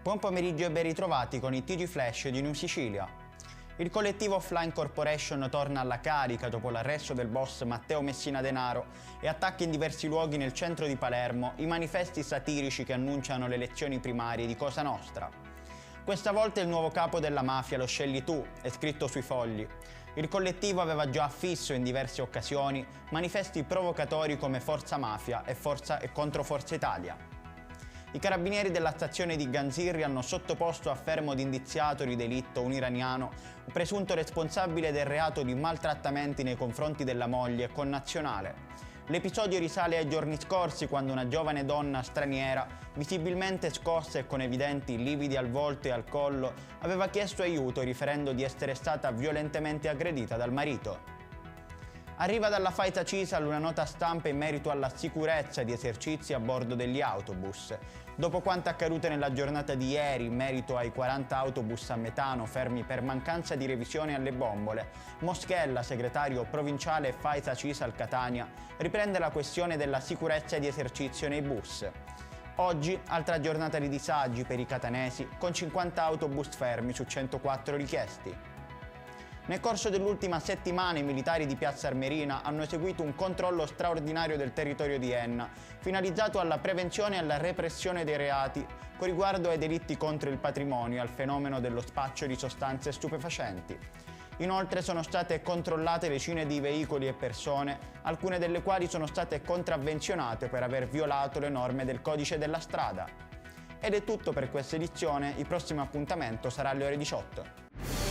Buon pomeriggio e ben ritrovati con i TG Flash di New Sicilia. Il collettivo Offline Corporation torna alla carica dopo l'arresto del boss Matteo Messina Denaro e attacchi in diversi luoghi nel centro di Palermo, i manifesti satirici che annunciano le elezioni primarie di Cosa Nostra. Questa volta il nuovo capo della mafia lo scegli tu, è scritto sui fogli. Il collettivo aveva già affisso in diverse occasioni manifesti provocatori come Forza Mafia e contro Forza Italia. I carabinieri della stazione di Ganzirri hanno sottoposto a fermo d'indiziato di delitto un iraniano, presunto responsabile del reato di maltrattamenti nei confronti della moglie e connazionale. L'episodio risale ai giorni scorsi quando una giovane donna straniera, visibilmente scossa e con evidenti lividi al volto e al collo, aveva chiesto aiuto riferendo di essere stata violentemente aggredita dal marito. Arriva dalla Faita Cisal una nota stampa in merito alla sicurezza di esercizi a bordo degli autobus. Dopo quanto accaduto nella giornata di ieri in merito ai 40 autobus a metano fermi per mancanza di revisione alle bombole, Moschella, segretario provinciale Faita Cisal Catania, riprende la questione della sicurezza di esercizio nei bus. Oggi, altra giornata di disagi per i catanesi, con 50 autobus fermi su 104 richiesti. Nel corso dell'ultima settimana i militari di Piazza Armerina hanno eseguito un controllo straordinario del territorio di Enna, finalizzato alla prevenzione e alla repressione dei reati con riguardo ai delitti contro il patrimonio e al fenomeno dello spaccio di sostanze stupefacenti. Inoltre sono state controllate decine di veicoli e persone, alcune delle quali sono state contravvenzionate per aver violato le norme del codice della strada. Ed è tutto per questa edizione, il prossimo appuntamento sarà alle ore 18.